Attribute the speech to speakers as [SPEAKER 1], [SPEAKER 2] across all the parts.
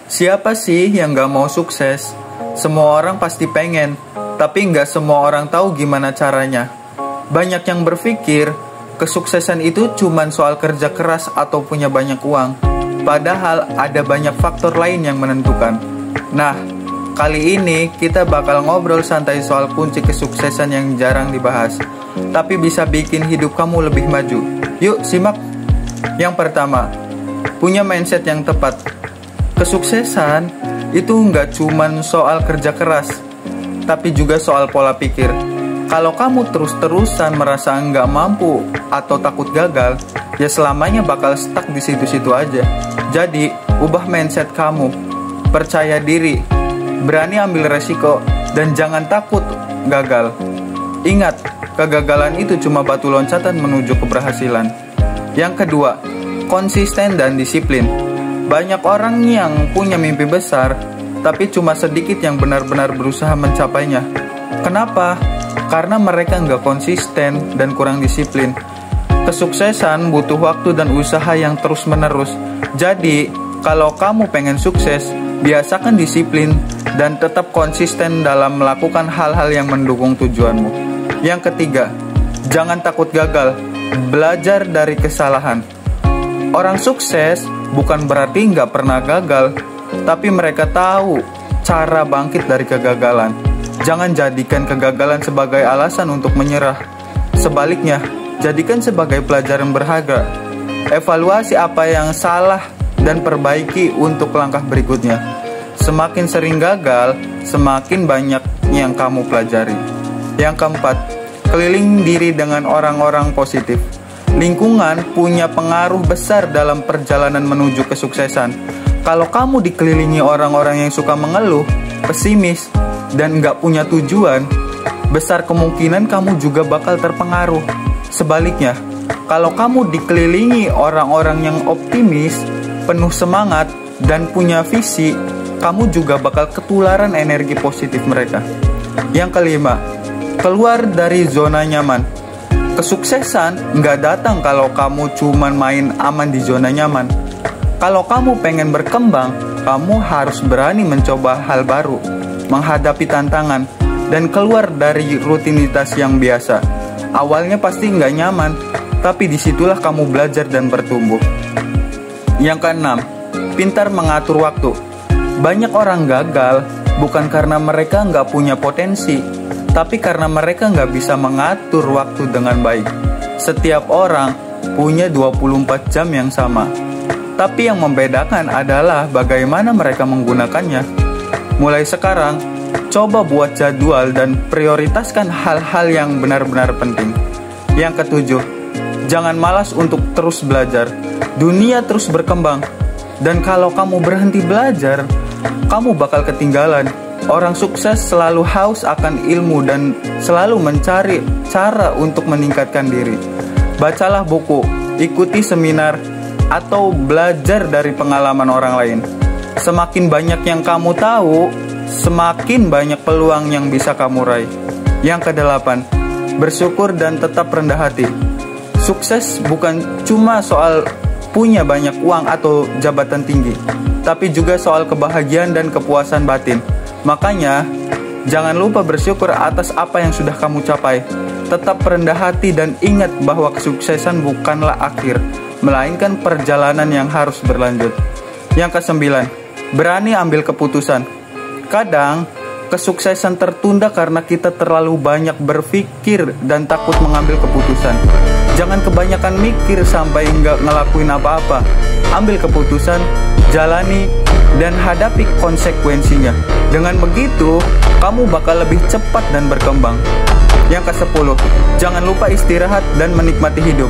[SPEAKER 1] Siapa sih yang gak mau sukses? Semua orang pasti pengen, tapi gak semua orang tahu gimana caranya. Banyak yang berpikir, kesuksesan itu cuma soal kerja keras atau punya banyak uang. Padahal ada banyak faktor lain yang menentukan. Nah, kali ini kita bakal ngobrol santai soal kunci kesuksesan yang jarang dibahas, tapi bisa bikin hidup kamu lebih maju. Yuk, simak. Yang pertama, punya mindset yang tepat. Kesuksesan itu nggak cuman soal kerja keras, tapi juga soal pola pikir. Kalau kamu terus-terusan merasa nggak mampu atau takut gagal, ya selamanya bakal stuck di situ-situ aja. Jadi, ubah mindset kamu. Percaya diri, berani ambil resiko, dan jangan takut gagal. Ingat, kegagalan itu cuma batu loncatan menuju keberhasilan. Yang kedua, konsisten dan disiplin. Banyak orang yang punya mimpi besar, tapi cuma sedikit yang benar-benar berusaha mencapainya. Kenapa? Karena mereka nggak konsisten dan kurang disiplin. Kesuksesan butuh waktu dan usaha yang terus-menerus. Jadi, kalau kamu pengen sukses, biasakan disiplin dan tetap konsisten dalam melakukan hal-hal yang mendukung tujuanmu. Yang ketiga, jangan takut gagal. Belajar dari kesalahan. Orang sukses bukan berarti nggak pernah gagal, tapi mereka tahu cara bangkit dari kegagalan. Jangan jadikan kegagalan sebagai alasan untuk menyerah. Sebaliknya, jadikan sebagai pelajaran berharga. Evaluasi apa yang salah dan perbaiki untuk langkah berikutnya. Semakin sering gagal, semakin banyak yang kamu pelajari. Yang keempat, keliling diri dengan orang-orang positif. Lingkungan punya pengaruh besar dalam perjalanan menuju kesuksesan. Kalau kamu dikelilingi orang-orang yang suka mengeluh, pesimis, dan nggak punya tujuan, besar kemungkinan kamu juga bakal terpengaruh. Sebaliknya, kalau kamu dikelilingi orang-orang yang optimis, penuh semangat, dan punya visi, kamu juga bakal ketularan energi positif mereka. Yang kelima, keluar dari zona nyaman. Kesuksesan nggak datang kalau kamu cuman main aman di zona nyaman. Kalau kamu pengen berkembang, kamu harus berani mencoba hal baru, menghadapi tantangan, dan keluar dari rutinitas yang biasa. Awalnya pasti nggak nyaman, tapi disitulah kamu belajar dan bertumbuh. Yang keenam, pintar mengatur waktu. Banyak orang gagal bukan karena mereka nggak punya potensi, tapi karena mereka nggak bisa mengatur waktu dengan baik. Setiap orang punya 24 jam yang sama, tapi yang membedakan adalah bagaimana mereka menggunakannya. Mulai sekarang, coba buat jadwal dan prioritaskan hal-hal yang benar-benar penting. Yang ketujuh, jangan malas untuk terus belajar. Dunia terus berkembang, dan kalau kamu berhenti belajar, kamu bakal ketinggalan. Orang sukses selalu haus akan ilmu dan selalu mencari cara untuk meningkatkan diri. Bacalah buku, ikuti seminar, atau belajar dari pengalaman orang lain. Semakin banyak yang kamu tahu, semakin banyak peluang yang bisa kamu raih. Yang kedelapan, bersyukur dan tetap rendah hati. Sukses bukan cuma soal punya banyak uang atau jabatan tinggi, tapi juga soal kebahagiaan dan kepuasan batin. Makanya, jangan lupa bersyukur atas apa yang sudah kamu capai. Tetap rendah hati dan ingat bahwa kesuksesan bukanlah akhir, melainkan perjalanan yang harus berlanjut. Yang kesembilan, berani ambil keputusan. Kadang, kesuksesan tertunda karena kita terlalu banyak berpikir dan takut mengambil keputusan. Jangan kebanyakan mikir sampai nggak ngelakuin apa-apa. Ambil keputusan, jalani, dan hadapi konsekuensinya. Dengan begitu, kamu bakal lebih cepat dan berkembang. Yang ke-10, jangan lupa istirahat dan menikmati hidup.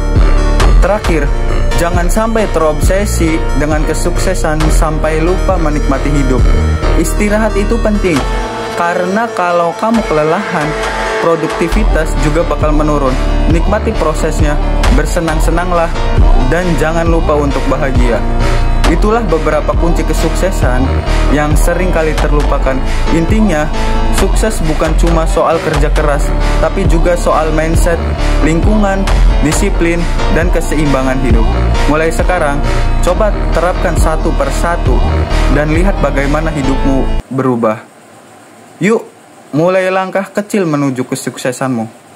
[SPEAKER 1] Terakhir, jangan sampai terobsesi dengan kesuksesan sampai lupa menikmati hidup. Istirahat itu penting, karena kalau kamu kelelahan, produktivitas juga bakal menurun. Nikmati prosesnya, bersenang-senanglah, dan jangan lupa untuk bahagia. Itulah beberapa kunci kesuksesan yang sering kali terlupakan. Intinya, sukses bukan cuma soal kerja keras, tapi juga soal mindset, lingkungan, disiplin, dan keseimbangan hidup. Mulai sekarang, coba terapkan satu persatu dan lihat bagaimana hidupmu berubah. Yuk, mulai langkah kecil menuju kesuksesanmu.